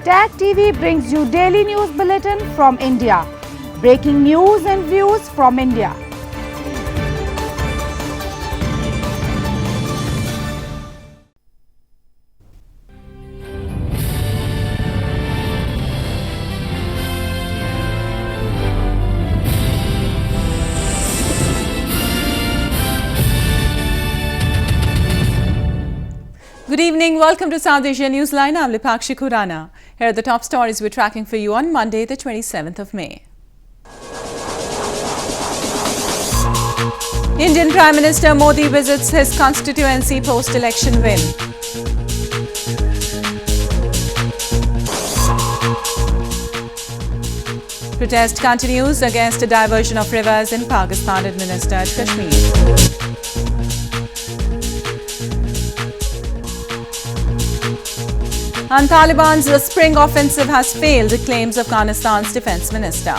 Tag TV brings you daily news bulletin from India. Breaking news and views from India. Good evening. Welcome to South Asia Newsline. I'm Lipakshi Khurana. Here are the top stories we're tracking for you on Monday, the 27th of May. Indian Prime Minister Modi visits his constituency post-election win. Protest continues against the diversion of rivers in Pakistan-administered Kashmir. And Taliban's spring offensive has failed, claims Afghanistan's defense minister.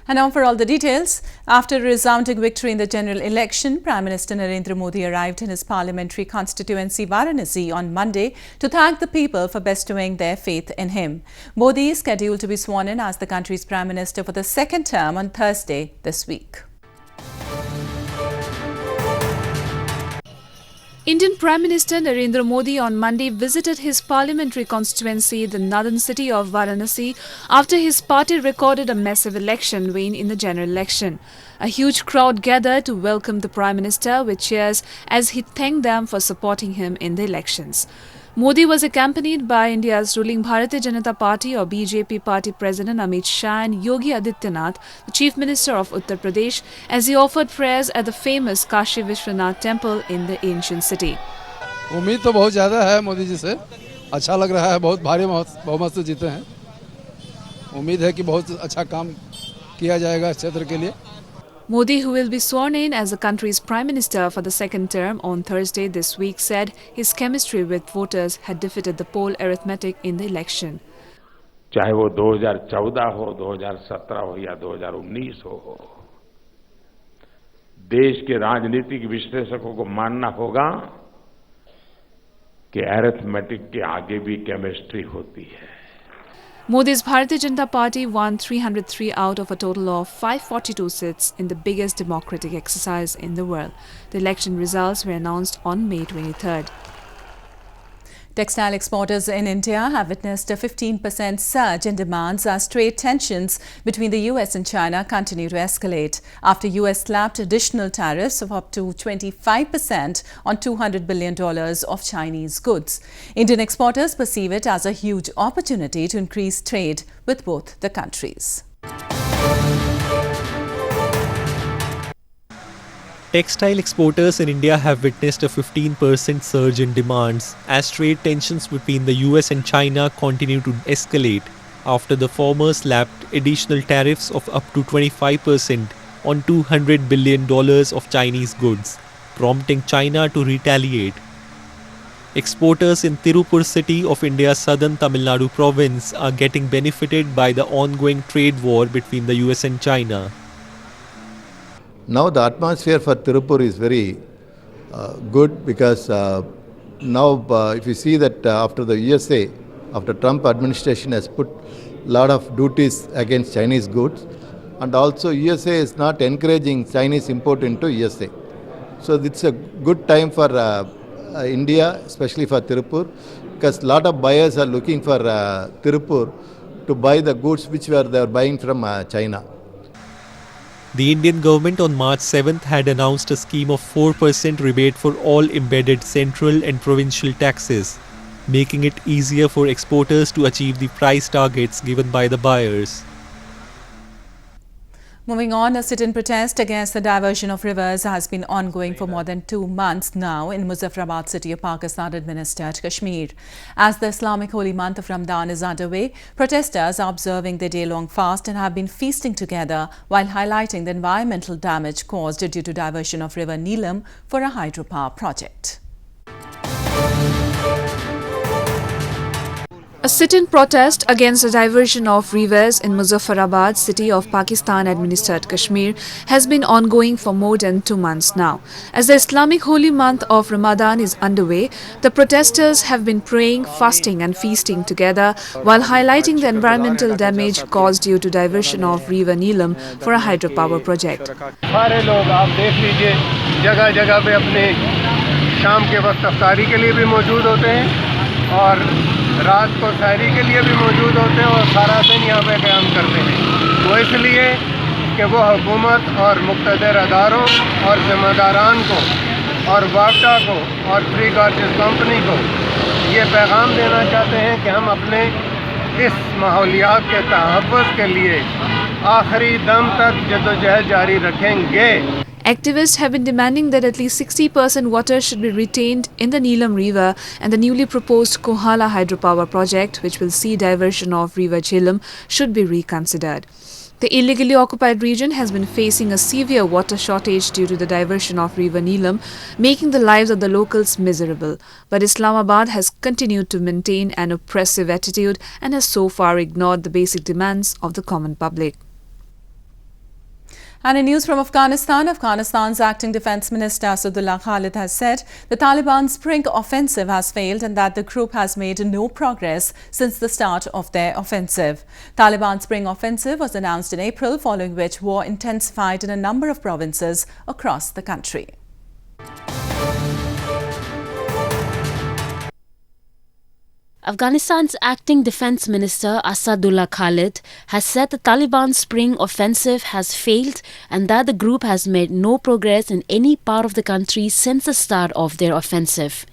And now for all the details. After a resounding victory in the general election, Prime Minister Narendra Modi arrived in his parliamentary constituency Varanasi on Monday to thank the people for bestowing their faith in him. Modi is scheduled to be sworn in as the country's Prime Minister for the second term on Thursday this week. Indian Prime Minister Narendra Modi on Monday visited his parliamentary constituency, the northern city of Varanasi, after his party recorded a massive election win in the general election. A huge crowd gathered to welcome the Prime Minister with cheers as he thanked them for supporting him in the elections. Modi was accompanied by India's ruling Bharatiya Janata Party or BJP party president Amit Shah and Yogi Adityanath, the Chief Minister of Uttar Pradesh, as he offered prayers at the famous Kashi Vishwanath temple in the ancient city. उम्मीद तो बहुत ज़्यादा है मोदी जी से, अच्छा लग रहा है, बहुत भारी बहुमत से जीते हैं। उम्मीद है कि बहुत अच्छा काम किया जाएगा इस क्षेत्र के लिए। Modi, who will be sworn in as the country's Prime Minister for the second term on Thursday this week, said his chemistry with voters had defeated the poll arithmetic in the election. चाहे वो 2014 हो, 2017 हो या 2019 हो, देश के राजनीतिक विश्लेषकों को मानना होगा कि अरिथमेटिक के आगे भी केमिस्ट्री होती है। Modi's Bharatiya Janata Party won 303 out of a total of 542 seats in the biggest democratic exercise in the world. The election results were announced on May 23rd. Textile exporters in India have witnessed a 15% surge in demands as trade tensions between the US and China continue to escalate after US slapped additional tariffs of up to 25% on $200 billion of Chinese goods. Indian exporters perceive it as a huge opportunity to increase trade with both the countries. Textile exporters in India have witnessed a 15% surge in demands as trade tensions between the US and China continue to escalate after the former slapped additional tariffs of up to 25% on $200 billion of Chinese goods, prompting China to retaliate. Exporters in Tirupur city of India's southern Tamil Nadu province are getting benefited by the ongoing trade war between the US and China. Now the atmosphere for Tirupur is very good because now if you see that after the USA, after Trump administration has put a lot of duties against Chinese goods, and also USA is not encouraging Chinese import into USA. So it's a good time for India, especially for Tirupur, because a lot of buyers are looking for Tirupur to buy the goods which they are buying from China. The Indian government on March 7th had announced a scheme of 4% rebate for all embedded central and provincial taxes, making it easier for exporters to achieve the price targets given by the buyers. Moving on, a sit-in protest against the diversion of rivers has been ongoing for more than 2 months now in Muzaffarabad city of Pakistan-administered Kashmir. As the Islamic holy month of Ramadan is underway, protesters are observing their day-long fast and have been feasting together while highlighting the environmental damage caused due to diversion of river Neelam for a hydropower project. A sit-in protest against the diversion of rivers in Muzaffarabad city of Pakistan-administered Kashmir has been ongoing for more than 2 months now. As the Islamic holy month of Ramadan is underway, the protesters have been praying, fasting and feasting together while highlighting the environmental damage caused due to diversion of river Neelam for a hydropower project. सारे लोग आप देख लीजिए जगह जगह पे अपने शाम के वक्त अफ्तारी के लिए भी मौजूद होते हैं और रात को सैरी के लिए भी मौजूद होते हैं और सारा दिन यहाँ पे क़याम करते हैं। वो इसलिए कि वो हुकूमत और मुक़्तदर अदारों और ज़िम्मेदारान को और वापडा को और फ्री गार्जिस कंपनी को ये पैगाम देना चाहते हैं कि हम अपने इस माहौलियात के तहफ़्फ़ुज़ के लिए आखिरी दम तक जद्दोजहद जारी रखेंगे। Activists have been demanding that at least 60% water should be retained in the Neelam River, and the newly proposed Kohala hydropower project, which will see diversion of River Jhelum, should be reconsidered. The illegally occupied region has been facing a severe water shortage due to the diversion of River Neelam, making the lives of the locals miserable. But Islamabad has continued to maintain an oppressive attitude and has so far ignored the basic demands of the common public. And in news from Afghanistan, Afghanistan's acting defense minister Asadullah Khalid has said the Taliban spring offensive has failed and that the group has made no progress since the start of their offensive. Taliban spring offensive was announced in April, following which war intensified in a number of provinces across the country. Afghanistan's acting defense minister Asadullah Khalid has said the Taliban spring offensive has failed and that the group has made no progress in any part of the country since the start of their offensive.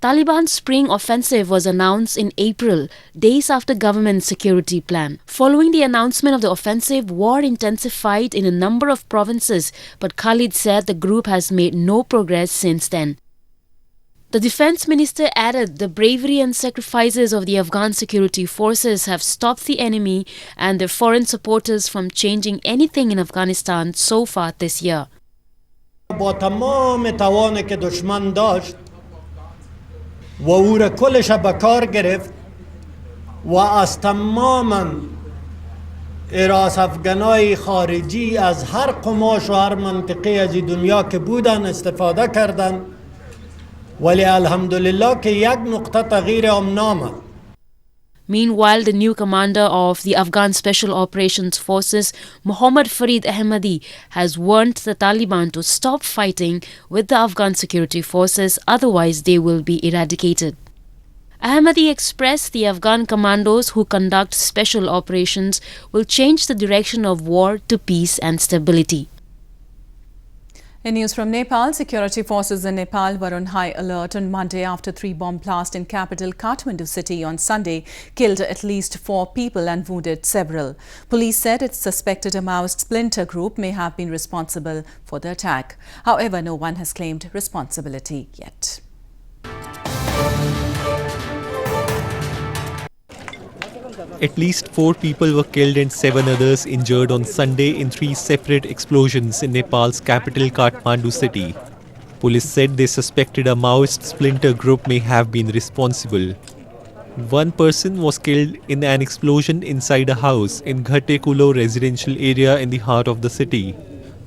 Taliban's spring offensive was announced in April, days after government's security plan. Following the announcement of the offensive, war intensified in a number of provinces, but Khalid said the group has made no progress since then. The defense minister added the bravery and sacrifices of the Afghan security forces have stopped the enemy and their foreign supporters from changing anything in Afghanistan so far this year. با تمام توانی که دشمن داشت و او را کلش به کار گرفت و از تمام اراس افغانای خارجی از هر قماش و هر منطقه از دنیا که بودن استفاده کردند ولی الحمدلله که یک نقطه تغییر هم نامد. Meanwhile, the new commander of the Afghan Special Operations Forces, Mohammad Farid Ahmadi, has warned the Taliban to stop fighting with the Afghan security forces, otherwise they will be eradicated. Ahmadi expressed the Afghan commandos who conduct special operations will change the direction of war to peace and stability. In news from Nepal, security forces in Nepal were on high alert on Monday after 3 bomb blasts in capital Kathmandu city on Sunday killed at least 4 people and wounded several. Police said it suspected a Maoist splinter group may have been responsible for the attack. However, no one has claimed responsibility yet. At least 4 people were killed and 7 others injured on Sunday in 3 separate explosions in Nepal's capital Kathmandu city. Police said they suspected a Maoist splinter group may have been responsible. 1 person was killed in an explosion inside a house in Ghatekulo residential area in the heart of the city.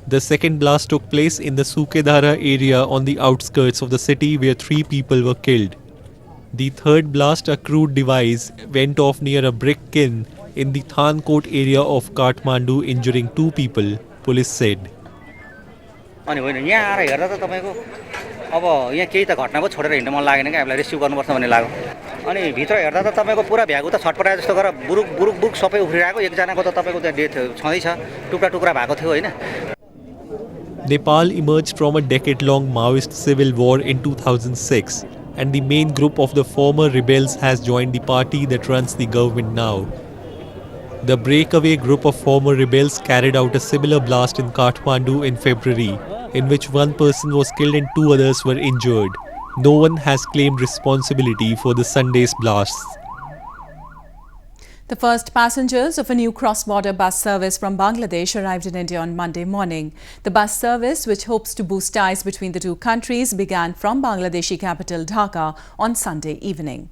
The second blast took place in the Sukedhara area on the outskirts of the city where 3 people were killed. The third blast, a crude device, went off near a brick kiln in the Thankot area of Kathmandu, injuring 2 people, police said. अनि होइन यहाँ आएर हेर्दा त तपाईको अब यहाँ केही त घटना भयो छोडेर हिँड्न मन लागेन के हामीलाई रेस्क्यु गर्नुपर्छ भन्ने लाग्यो अनि भित्र हेर्दा त तपाईको पुरा भ्यागु त छटपटाए जस्तो गरेर बुरुक बुरुक बुरुक सबै उफ्रिरहेको एकजनाको त तपाईको त्यहाँ डेथ छँदै छ टुक्रा टुक्रा भएको थियो हैन. Nepal emerged from a decade-long Maoist civil war in 2006, and the main group of the former rebels has joined the party that runs the government now. The breakaway group of former rebels carried out a similar blast in Kathmandu in February, in which 1 person was killed and 2 others were injured. No one has claimed responsibility for the Sunday's blasts. The first passengers of a new cross-border bus service from Bangladesh arrived in India on Monday morning. The bus service, which hopes to boost ties between the 2 countries, began from Bangladeshi capital Dhaka on Sunday evening.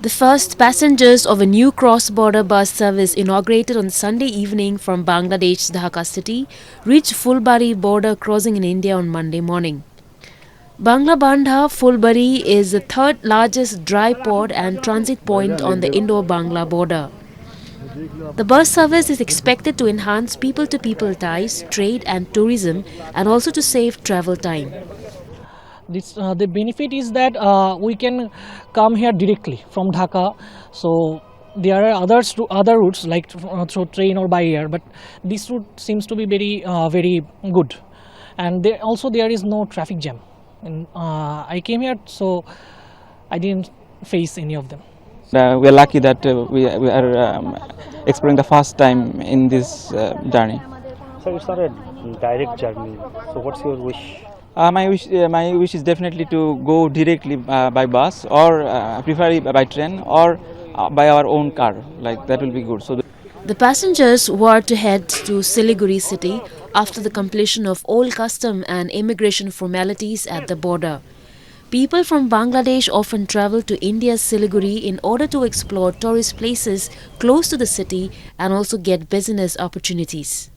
The first passengers of a new cross-border bus service inaugurated on Sunday evening from Bangladesh's Dhaka city reached Fulbari border crossing in India on Monday morning. Banglabandha Fulbari is the third largest dry port and transit point on the Indo-Bangla border. The bus service is expected to enhance people-to-people ties, trade and tourism, and also to save travel time. The benefit is that we can come here directly from Dhaka. So there are other routes like through train or by air, but this route seems to be very good. And there is no traffic jam. And I came here, so I didn't face any of them. We are lucky that we are exploring the first time in this journey. So it's not a direct journey. So what's your wish? My wish is definitely to go directly by bus, or preferably by train, or by our own car. Like that will be good. So the passengers were to head to Siliguri city after the completion of all custom and immigration formalities at the border. People from Bangladesh often travel to India's Siliguri in order to explore tourist places close to the city and also get business opportunities.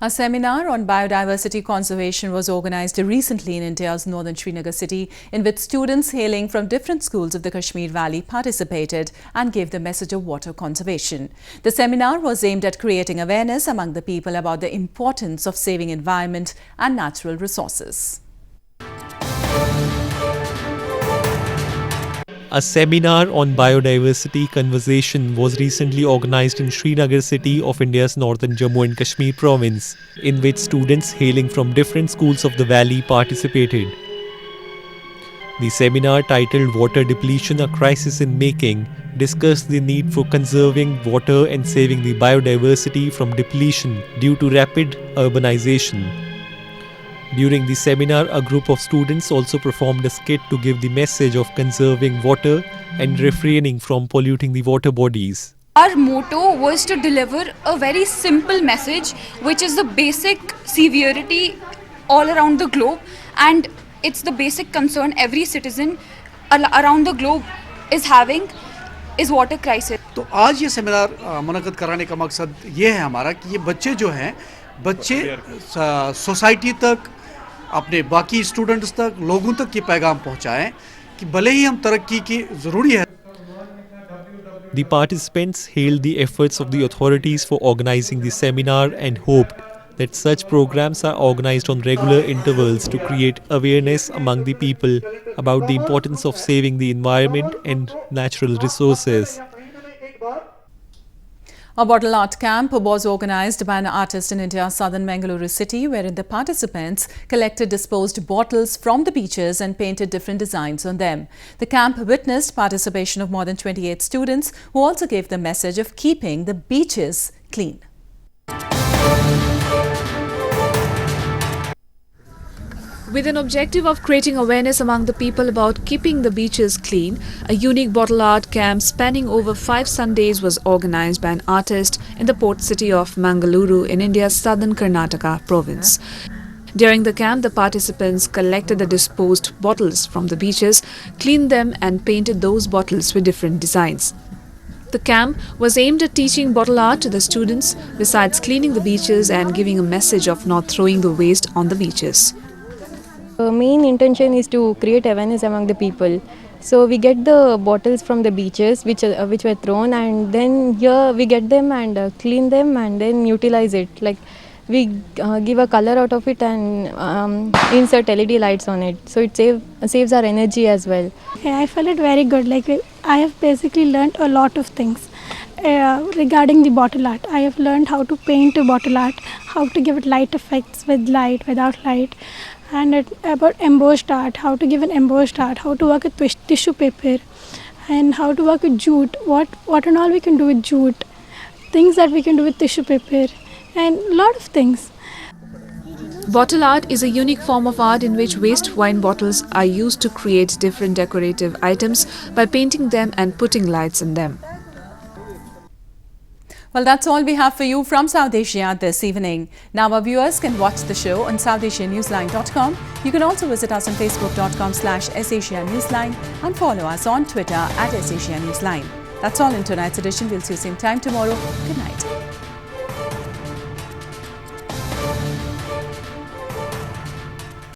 A seminar on biodiversity conservation was organized recently in India's northern Srinagar city, in which students hailing from different schools of the Kashmir Valley participated and gave the message of water conservation. The seminar was aimed at creating awareness among the people about the importance of saving environment and natural resources. A seminar on biodiversity conservation was recently organized in Srinagar city of India's northern Jammu and Kashmir province, in which students hailing from different schools of the valley participated. The seminar, titled Water Depletion, a Crisis in Making, discussed the need for conserving water and saving the biodiversity from depletion due to rapid urbanization. During the seminar, a group of students also performed a skit to give the message of conserving water and refraining from polluting the water bodies. Our motto was to deliver a very simple message, which is the basic severity all around the globe, and it's the basic concern every citizen around the globe is having, is water crisis. तो आज ये seminar मुनक़्क़द कराने का मकसद ये है हमारा कि ये बच्चे जो हैं, बच्चे सोसाइटी तक, अपने बाकी स्टूडेंट्स तक, लोगों तक ये पैगाम पहुंचाएं कि भले ही हम तरक्की की ज़रूरी है. The participants hailed the efforts of the authorities for organizing the seminar and hoped that such programs are organized on regular intervals to create awareness among the people about the importance of saving the environment and natural resources. A bottle art camp was organized by an artist in India's southern Mangaluru city, wherein the participants collected disposed bottles from the beaches and painted different designs on them. The camp witnessed participation of more than 28 students, who also gave the message of keeping the beaches clean. With an objective of creating awareness among the people about keeping the beaches clean, a unique bottle art camp spanning over 5 Sundays was organized by an artist in the port city of Mangaluru in India's southern Karnataka province. During the camp, the participants collected the disposed bottles from the beaches, cleaned them and painted those bottles with different designs. The camp was aimed at teaching bottle art to the students, besides cleaning the beaches and giving a message of not throwing the waste on the beaches. The main intention is to create awareness among the people. So we get the bottles from the beaches which were thrown, and then here we get them and clean them and then utilize it. Like we give a color out of it and insert LED lights on it. So it saves our energy as well. Yeah, I felt it very good. Like I have basically learnt a lot of things regarding the bottle art. I have learned how to paint a bottle art, how to give it light effects with light, without light. And about embossed art, how to give an embossed art, how to work with tissue paper, and how to work with jute, what and all we can do with jute, things that we can do with tissue paper, and a lot of things. Bottle art is a unique form of art in which waste wine bottles are used to create different decorative items by painting them and putting lights in them. Well, that's all we have for you from South Asia this evening. Now our viewers can watch the show on southasianewsline.com. You can also visit us on facebook.com/SAsiaNewsline and follow us on Twitter @SAsiaNewsline. That's all in tonight's edition. We'll see you same time tomorrow. Good night.